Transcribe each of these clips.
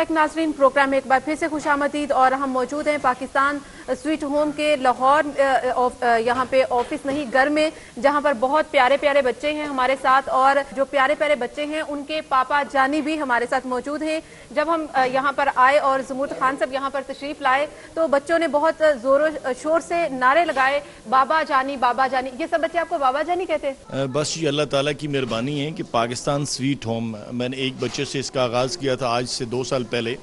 Back ناظرین، programme ایک بار پھر سے خوش آمدید، اور ہم موجود ہیں پاکستان سویٹ ہوم کے لاہور یہاں پہ آفس نہیں گھر میں، جہاں پر بہت پیارے پیارے بچے ہیں ہمارے ساتھ، اور جو پیارے پیارے بچے ہیں ان کے پاپا جانی بھی ہمارے ساتھ موجود ہیں۔ جب ہم یہاں پر آئے اور زمرد خان صاحب یہاں پر تشریف لائے تو بچوں نے بہت زور و شور سے نعرے لگائے، بابا جانی بابا جانی۔ یہ سب بچے آپ کو بابا جانی کہتے ہیں؟ بس یہ اللہ تعالیٰ کی مہربانی ہے کہ پاکستان سویٹ ہوم، میں نے ایک بچے سے اس کا آغاز کیا تھا آج سے 2 سال پہلے،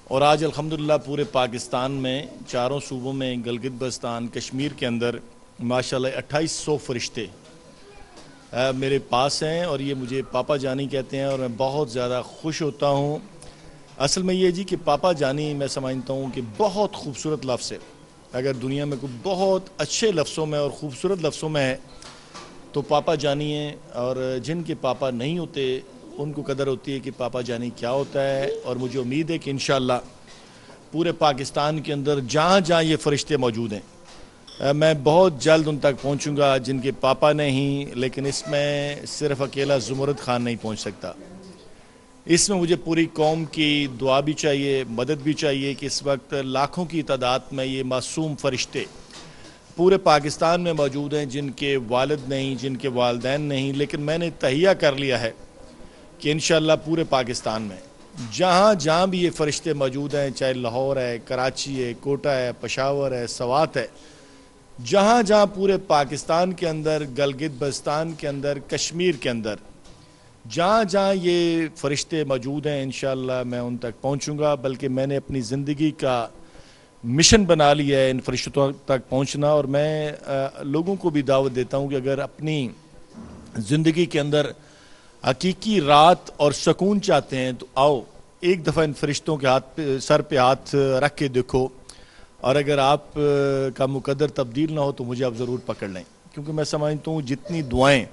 اور آج الحمدللہ پورے پاکستان میں چاروں صوبوں میں گلگت بلتستان کشمیر کے اندر ماشاءاللہ 2800 فرشتے میرے پاس ہیں، اور یہ مجھے پاپا جانی کہتے ہیں، اور میں بہت زیادہ خوش ہوتا ہوں۔ اصل میں یہ جی کہ پاپا جانی میں سمجھتا ہوں کہ بہت خوبصورت لفظ ہے۔ اگر دنیا میں کوئی بہت اچھے لفظوں میں اور خوبصورت لفظوں میں ہے تو پاپا جانی ہیں، اور جن کے پاپا نہیں ہوتے ان کو قدر ہوتی ہے کہ پاپا جانی کیا ہوتا ہے۔ اور مجھے امید ہے کہ انشاءاللہ پورے پاکستان کے اندر جہاں جہاں یہ فرشتے موجود ہیں میں بہت جلد ان تک پہنچوں گا جن کے پاپا نہیں، لیکن اس میں صرف اکیلا زمرد خان نہیں پہنچ سکتا۔ اس میں مجھے پوری قوم کی دعا بھی چاہیے، مدد بھی چاہیے کہ اس وقت لاکھوں کی تعداد میں یہ معصوم فرشتے پورے پاکستان میں موجود ہیں جن کے والد نہیں، جن کے والدین نہیں، لیکن میں نے تہیہ کر لیا ہے کہ انشاءاللہ پورے پاکستان میں جہاں جہاں بھی یہ فرشتے موجود ہیں، چاہے لاہور ہے، کراچی ہے، کوٹا ہے، پشاور ہے، سوات ہے، جہاں جہاں پورے پاکستان کے اندر، گلگت بلتستان کے اندر، کشمیر کے اندر جہاں جہاں یہ فرشتے موجود ہیں انشاءاللہ میں ان تک پہنچوں گا، بلکہ میں نے اپنی زندگی کا مشن بنا لیا ہے ان فرشتوں تک پہنچنا۔ اور میں لوگوں کو بھی دعوت دیتا ہوں کہ اگر اپنی زندگی کے اندر حقیقی راحت اور سکون چاہتے ہیں تو آؤ ایک دفعہ ان فرشتوں کے سر پہ ہاتھ رکھ کے دیکھو، اور اگر آپ کا مقدر تبدیل نہ ہو تو مجھے آپ ضرور پکڑ لیں، کیونکہ میں سمجھتا ہوں جتنی دعائیں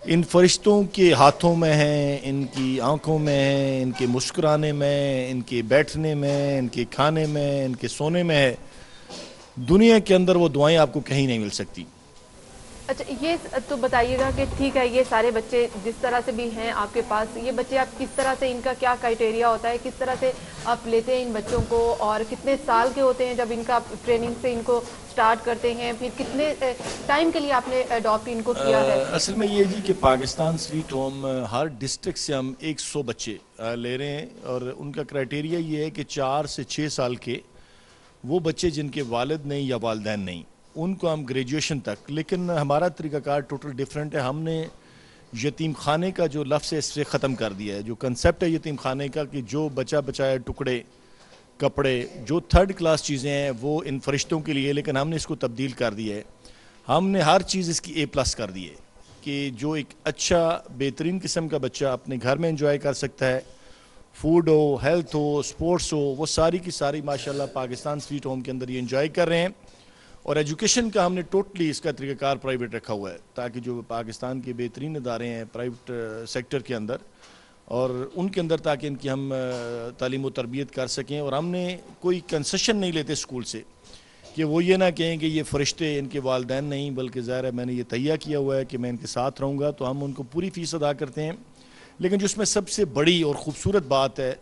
ان فرشتوں کے ہاتھوں میں ہیں، ان کی آنکھوں میں ہیں، ان کے مسکرانے میں، ان کے بیٹھنے میں، ان کے کھانے میں، ان کے سونے میں ہے، دنیا کے اندر وہ دعائیں آپ کو کہیں نہیں مل سکتی۔ اچھا یہ تو بتائیے گا کہ ٹھیک ہے یہ سارے بچے جس طرح سے بھی ہیں آپ کے پاس، یہ بچے آپ کس طرح سے، ان کا کیا کرائٹیریا ہوتا ہے، کس طرح سے آپ لیتے ہیں ان بچوں کو، اور کتنے سال کے ہوتے ہیں جب ان کا ٹریننگ سے ان کو سٹارٹ کرتے ہیں، پھر کتنے ٹائم کے لیے آپ نے اڈاپٹ ان کو کیا ہے؟ اصل میں یہ جی کہ پاکستان سویٹ ہوم ہر ڈسٹرکٹ سے ہم 100 بچے لے رہے ہیں، اور ان کا کرائٹیریا یہ ہے کہ 4 سے 6 سال کے وہ بچے جن کے والد نہیں یا والدین نہیں، ان کو ہم گریجویشن تک، لیکن ہمارا طریقہ کار ٹوٹل ڈیفرنٹ ہے۔ ہم نے یتیم خانے کا جو لفظ ہے اس سے ختم کر دیا ہے، جو کنسیپٹ ہے یتیم خانے کا کہ جو بچہ بچائے ٹکڑے کپڑے جو 3rd کلاس چیزیں ہیں وہ ان فرشتوں کے لیے، لیکن ہم نے اس کو تبدیل کر دیا ہے۔ ہم نے ہر چیز اس کی A+ کر دی ہے کہ جو ایک اچھا بہترین قسم کا بچہ اپنے گھر میں انجوائے کر سکتا ہے، فوڈ ہو، ہیلتھ ہو، سپورٹس ہو، وہ ساری کی ساری ماشاءاللہ پاکستان سویٹ ہوم کے اندر یہ انجوائے کر رہے ہیں۔ اور ایجوکیشن کا ہم نے ٹوٹلی اس کا طریقہ کار پرائیویٹ رکھا ہوا ہے، تاکہ جو پاکستان کے بہترین ادارے ہیں پرائیویٹ سیکٹر کے اندر، اور ان کے اندر تاکہ ان کی ہم تعلیم و تربیت کر سکیں۔ اور ہم نے کوئی کنسیشن نہیں لیتے اسکول سے کہ وہ یہ نہ کہیں کہ یہ فرشتے ان کے والدین نہیں، بلکہ ظاہر ہے میں نے یہ تہیہ کیا ہوا ہے کہ میں ان کے ساتھ رہوں گا، تو ہم ان کو پوری فیس ادا کرتے ہیں۔ لیکن جو اس میں سب سے بڑی اور خوبصورت بات ہے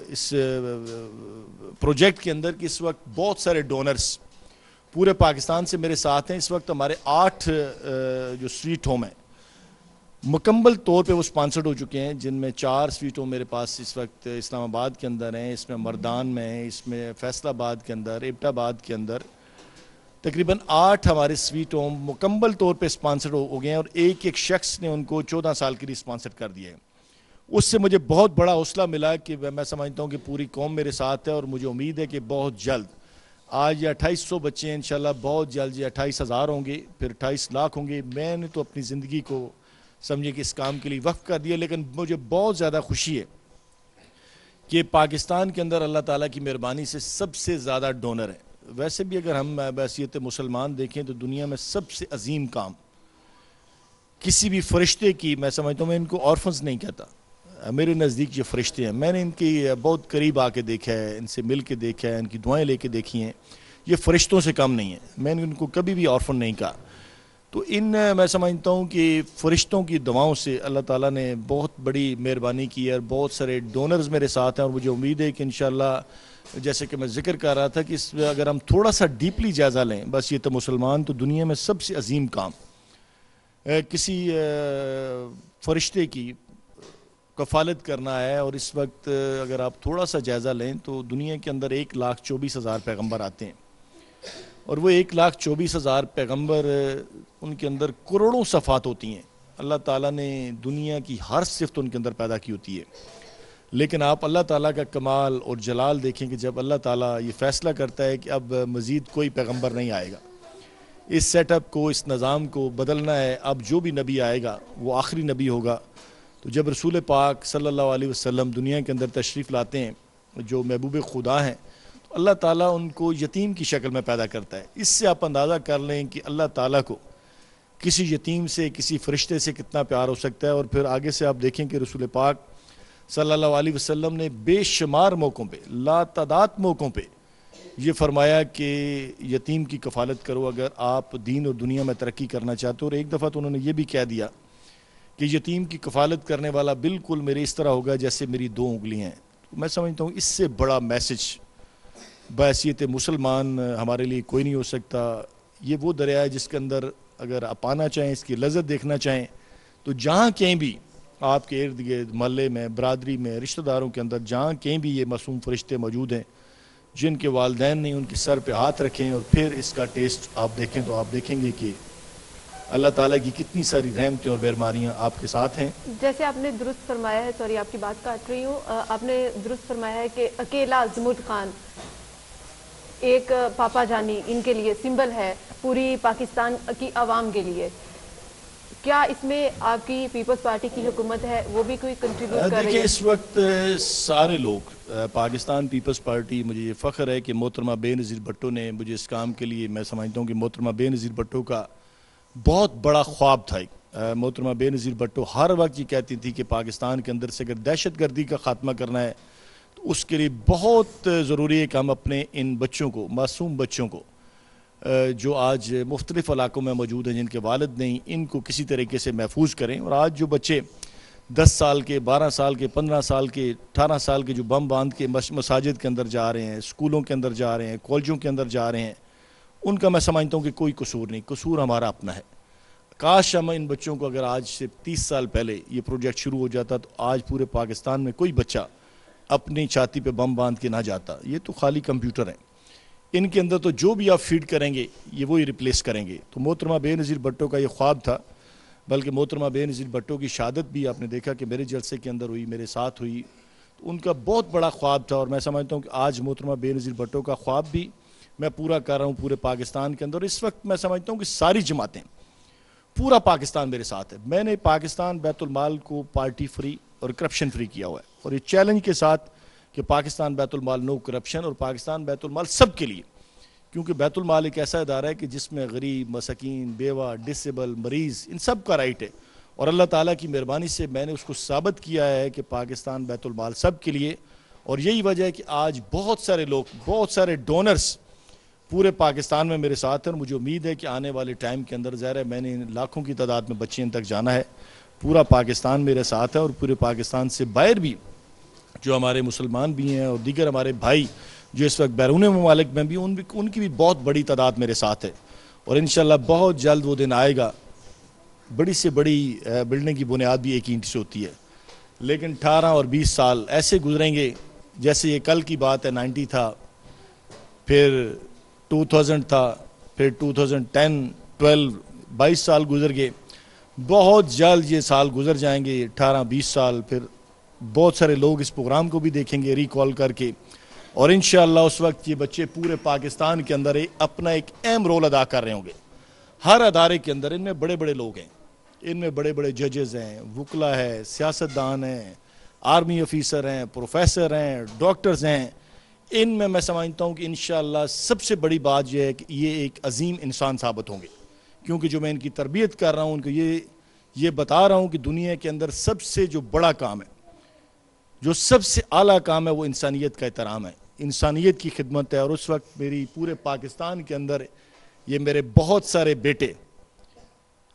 اس پروجیکٹ کے اندر کہ اس وقت بہت سارے ڈونرز پورے پاکستان سے میرے ساتھ ہیں۔ اس وقت ہمارے 8 جو سویٹ ہوم ہیں مکمل طور پہ وہ سپانسرڈ ہو چکے ہیں، جن میں 4 سویٹ ہوم میرے پاس اس وقت اسلام آباد کے اندر ہیں، اس میں مردان میں ہیں، اس میں فیصل آباد کے اندر، ایبٹ آباد کے اندر، تقریباً 8 ہمارے سویٹ ہوم مکمل طور پہ سپانسرڈ ہو گئے ہیں، اور ایک ایک شخص نے ان کو 14 سال کے لیے سپانسر کر دیا ہے۔ اس سے مجھے بہت بڑا حوصلہ ملا کہ میں سمجھتا ہوں کہ پوری قوم میرے ساتھ ہے، اور مجھے امید ہے کہ بہت جلد آج یہ 2800 بچے ہیں، انشاءاللہ بہت جلد یہ 28,000 ہوں گے، پھر 28 لاکھ ہوں گے۔ میں نے تو اپنی زندگی کو سمجھے کہ اس کام کے لیے وقف کر دیا، لیکن مجھے بہت زیادہ خوشی ہے کہ پاکستان کے اندر اللہ تعالیٰ کی مہربانی سے سب سے زیادہ ڈونر ہیں۔ ویسے بھی اگر ہم بحیثیت مسلمان دیکھیں تو دنیا میں سب سے عظیم کام کسی بھی فرشتے کی، میں سمجھتا ہوں، میں ان کو آرفنز نہیں کہتا، میرے نزدیک یہ فرشتے ہیں، میں نے ان کی بہت قریب آ کے دیکھا ہے، ان سے مل کے دیکھا ہے، ان کی دعائیں لے کے دیکھی ہیں، یہ فرشتوں سے کم نہیں ہیں، میں نے ان کو کبھی بھی آرفن نہیں کہا۔ تو میں سمجھتا ہوں کہ فرشتوں کی دعاؤں سے اللہ تعالیٰ نے بہت بڑی مہربانی کی ہے، اور بہت سارے ڈونرز میرے ساتھ ہیں، اور مجھے امید ہے کہ انشاءاللہ جیسے کہ میں ذکر کر رہا تھا کہ اس میں اگر ہم تھوڑا سا ڈیپلی جائزہ لیں، بس یہ تو مسلمان تو دنیا میں سب سے عظیم کام کسی فرشتے کی کفالت کرنا ہے، اور اس وقت اگر آپ تھوڑا سا جائزہ لیں تو دنیا کے اندر 1,24,000 پیغمبر آتے ہیں، اور وہ 1,24,000 پیغمبر ان کے اندر کروڑوں صفات ہوتی ہیں۔ اللہ تعالیٰ نے دنیا کی ہر صفت ان کے اندر پیدا کی ہوتی ہے، لیکن آپ اللہ تعالیٰ کا کمال اور جلال دیکھیں کہ جب اللہ تعالیٰ یہ فیصلہ کرتا ہے کہ اب مزید کوئی پیغمبر نہیں آئے گا، اس سیٹ اپ کو، اس نظام کو بدلنا ہے، اب جو بھی نبی آئے گا وہ آخری نبی ہوگا۔ تو جب رسول پاک صلی اللہ علیہ وسلم دنیا کے اندر تشریف لاتے ہیں، جو محبوب خدا ہیں، تو اللہ تعالیٰ ان کو یتیم کی شکل میں پیدا کرتا ہے۔ اس سے آپ اندازہ کر لیں کہ اللہ تعالیٰ کو کسی یتیم سے، کسی فرشتے سے کتنا پیار ہو سکتا ہے۔ اور پھر آگے سے آپ دیکھیں کہ رسول پاک صلی اللہ علیہ وسلم نے بے شمار موقعوں پہ، لا تعداد موقعوں پہ یہ فرمایا کہ یتیم کی کفالت کرو اگر آپ دین اور دنیا میں ترقی کرنا چاہتے ہو۔ اور ایک دفعہ تو انہوں نے یہ بھی کہہ دیا کہ یتیم کی کفالت کرنے والا بالکل میرے اس طرح ہوگا جیسے میری 2 انگلیاں ہیں۔ میں سمجھتا ہوں اس سے بڑا میسج بحیثیت مسلمان ہمارے لیے کوئی نہیں ہو سکتا۔ یہ وہ دریا ہے جس کے اندر اگر آپ آنا چاہیں، اس کی لذت دیکھنا چاہیں، تو جہاں کہیں بھی آپ کے ارد گرد، محلے میں، برادری میں، رشتہ داروں کے اندر جہاں کہیں بھی یہ معصوم فرشتے موجود ہیں جن کے والدین نے ان کے سر پہ ہاتھ رکھیں، اور پھر اس کا ٹیسٹ آپ دیکھیں تو آپ دیکھیں گے کہ اللہ تعالیٰ کی کتنی ساری رحمتیں اور مہربانیاں آپ کے ساتھ ہیں۔ جیسے آپ نے درست فرمایا ہے، سوری آپ کی بات کاٹ رہی ہوں، آپ نے درست فرمایا ہے کہ اکیلا زمرد خان ایک پاپا جانی ان کے لیے سمبل ہے پوری پاکستان کی عوام کے لیے۔ کیا اس میں آپ کی پیپلز پارٹی کی حکومت ہے وہ بھی کوئی کنٹریبیوٹ کر رہی ہے؟ دیکھیں، اس وقت سارے لوگ پاکستان پیپلز پارٹی، مجھے یہ فخر ہے کہ محترمہ بے نظیر بھٹو نے مجھے اس کام کے لیے، میں سمجھتا ہوں کہ محترمہ بے نظیر بھٹو کا بہت بڑا خواب تھا۔ محترمہ بے نظیر بھٹو ہر وقت یہ کہتی تھی کہ پاکستان کے اندر سے اگر دہشت گردی کا خاتمہ کرنا ہے تو اس کے لیے بہت ضروری ہے کہ ہم اپنے ان بچوں کو، معصوم بچوں کو جو آج مختلف علاقوں میں موجود ہیں، جن کے والد نہیں، ان کو کسی طریقے سے محفوظ کریں۔ اور آج جو بچے 10 سال کے، 12 سال کے، 15 سال کے، 18 سال کے جو بم باندھ کے مساجد کے اندر جا رہے ہیں، اسکولوں کے اندر جا رہے ہیں، کالجوں کے اندر جا رہے ہیں، ان کا میں سمجھتا ہوں کہ کوئی قصور نہیں، قصور ہمارا اپنا ہے۔ کاش ہم ان بچوں کو اگر آج سے 30 سال پہلے یہ پروجیکٹ شروع ہو جاتا تو آج پورے پاکستان میں کوئی بچہ اپنی چھاتی پہ بم باندھ کے نہ جاتا۔ یہ تو خالی کمپیوٹر ہیں، ان کے اندر تو جو بھی آپ فیڈ کریں گے یہ وہی ریپلیس کریں گے۔ تو محترمہ بے نظیر بھٹو کا یہ خواب تھا، بلکہ محترمہ بے نظیر بھٹو کی شہادت بھی آپ نے دیکھا کہ میرے جلسے کے اندر ہوئی، میرے ساتھ ہوئی، تو ان کا بہت بڑا خواب تھا۔ اور میں سمجھتا ہوں کہ آج محترمہ بے نظیر بھٹو کا خواب بھی میں پورا کر رہا ہوں پورے پاکستان کے اندر۔ اور اس وقت میں سمجھتا ہوں کہ ساری جماعتیں، پورا پاکستان میرے ساتھ ہے۔ میں نے پاکستان بیت المال کو پارٹی فری اور کرپشن فری کیا ہوا ہے، اور یہ چیلنج کے ساتھ کہ پاکستان بیت المال نو کرپشن، اور پاکستان بیت المال سب کے لیے، کیونکہ بیت المال ایک ایسا ادارہ ہے کہ جس میں غریب، مساکین، بیوہ، ڈسیبل، مریض، ان سب کا رائٹ ہے۔ اور اللہ تعالیٰ کی مہربانی سے میں نے اس کو ثابت کیا ہے کہ پاکستان بیت المال سب کے لیے۔ اور یہی وجہ ہے کہ آج بہت سارے لوگ، بہت سارے ڈونرز پورے پاکستان میں میرے ساتھ ہیں، اور مجھے امید ہے کہ آنے والے ٹائم کے اندر، ظاہر ہے میں نے لاکھوں کی تعداد میں بچے ان تک جانا ہے، پورا پاکستان میرے ساتھ ہے۔ اور پورے پاکستان سے باہر بھی جو ہمارے مسلمان بھی ہیں اور دیگر ہمارے بھائی جو اس وقت بیرون ممالک میں بھی، ان کی بھی بہت بڑی تعداد میرے ساتھ ہے۔ اور انشاءاللہ بہت جلد وہ دن آئے گا، بڑی سے بڑی بلڈنگ کی بنیاد بھی ایک اینٹ سے ہوتی ہے، لیکن 18 اور 20 سال ایسے گزریں گے جیسے یہ کل کی بات ہے۔ 90 تھا، پھر 2000 تھا، پھر 2010، 12، 22 سال گزر گئے۔ بہت جلد یہ سال گزر جائیں گے، 18، 20 سال۔ پھر بہت سارے لوگ اس پروگرام کو بھی دیکھیں گے ریکال کر کے، اور انشاءاللہ اس وقت یہ بچے پورے پاکستان کے اندر اپنا ایک اہم رول ادا کر رہے ہوں گے۔ ہر ادارے کے اندر ان میں بڑے بڑے لوگ ہیں، ان میں بڑے بڑے ججز ہیں، وکلا ہے، سیاستدان ہیں، آرمی آفیسر ہیں، پروفیسر ہیں، ڈاکٹرز ہیں۔ ان میں سمجھتا ہوں کہ انشاءاللہ سب سے بڑی بات یہ ہے کہ یہ ایک عظیم انسان ثابت ہوں گے، کیونکہ جو میں ان کی تربیت کر رہا ہوں، ان کو یہ بتا رہا ہوں کہ دنیا کے اندر سب سے جو بڑا کام ہے، جو سب سے اعلیٰ کام ہے، وہ انسانیت کا احترام ہے، انسانیت کی خدمت ہے۔ اور اس وقت میری پورے پاکستان کے اندر یہ میرے بہت سارے بیٹے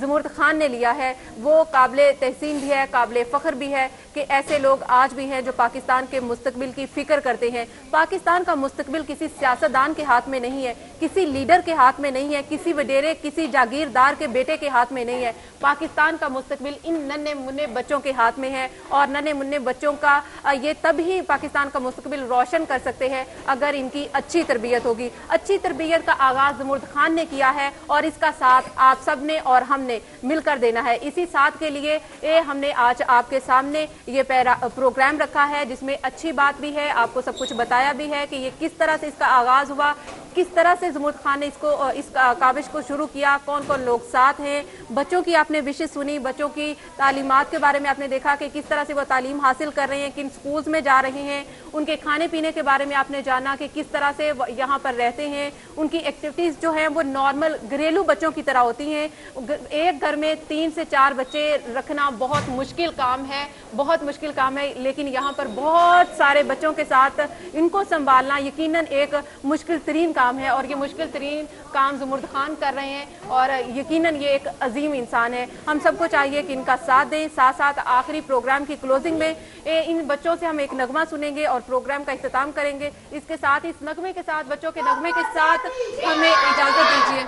زمرد خان نے لیا ہے وہ قابل تحسین بھی ہے، قابل فخر بھی ہے کہ ایسے لوگ آج بھی ہیں جو پاکستان کے مستقبل کی فکر کرتے ہیں۔ پاکستان کا مستقبل کسی سیاستدان کے ہاتھ میں نہیں ہے، کسی لیڈر کے ہاتھ میں نہیں ہے، کسی وڈیرے کسی جاگیردار کے بیٹے کے ہاتھ میں نہیں ہے۔ پاکستان کا مستقبل ان ننھے منھے بچوں کے ہاتھ میں ہے، اور ننھے منھے بچوں کا یہ تب ہی پاکستان کا مستقبل روشن کر سکتے ہیں اگر ان کی اچھی تربیت ہوگی۔ اچھی تربیت کا آغاز زمرد خان نے کیا ہے اور اس کا ساتھ آپ سب نے اور ہم نے مل کر دینا ہے۔ اسی ساتھ کے لیے ہم نے آج آپ کے سامنے یہ پروگرام رکھا ہے جس میں اچھی بات بھی ہے، آپ کو سب کچھ بتایا بھی ہے کہ یہ کس طرح سے اس کا آغاز ہوا، کس طرح سے زمرد خان نے اس کاوش کو شروع کیا، کون کون لوگ ساتھ ہیں۔ بچوں کی آپ نے وشز سنی، بچوں کی تعلیمات کے بارے میں آپ نے دیکھا کہ کس طرح سے وہ تعلیم حاصل کر رہے ہیں، کن سکولز میں جا رہے ہیں، ان کے کھانے پینے کے بارے میں آپ نے جانا کہ کس طرح سے یہاں پر رہتے ہیں، ان کی ایکٹیویٹیز جو ہیں وہ نارمل گھریلو بچوں کی طرح ہوتی ہیں۔ ایک گھر میں 3 سے 4 بچے رکھنا بہت مشکل کام ہے، بہت مشکل کام ہے، لیکن یہاں پر بہت سارے بچوں کے ساتھ ان کو سنبھالنا یقیناً ایک مشکل ترین کام ہے، اور یہ مشکل ترین کام زمرد خان کر رہے ہیں، اور یقیناً یہ ایک عظیم انسان ہے۔ ہم سب کو چاہیے کہ ان کا ساتھ دیں۔ ساتھ ساتھ آخری پروگرام کی کلوزنگ میں ان بچوں سے ہم ایک نغمہ سنیں گے اور پروگرام کا اختتام کریں گے۔ اس کے ساتھ اس نغمے کے ساتھ، بچوں کے نغمے کے ساتھ ہمیں اجازت دیجیے۔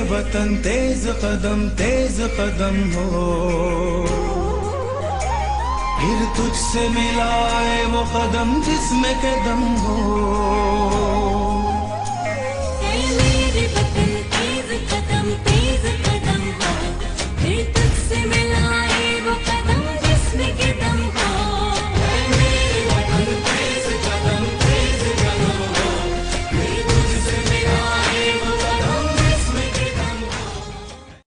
وطن تیز قدم ہو، پھر تجھ سے ملائے وہ قدم جس میں کہ دم ہو۔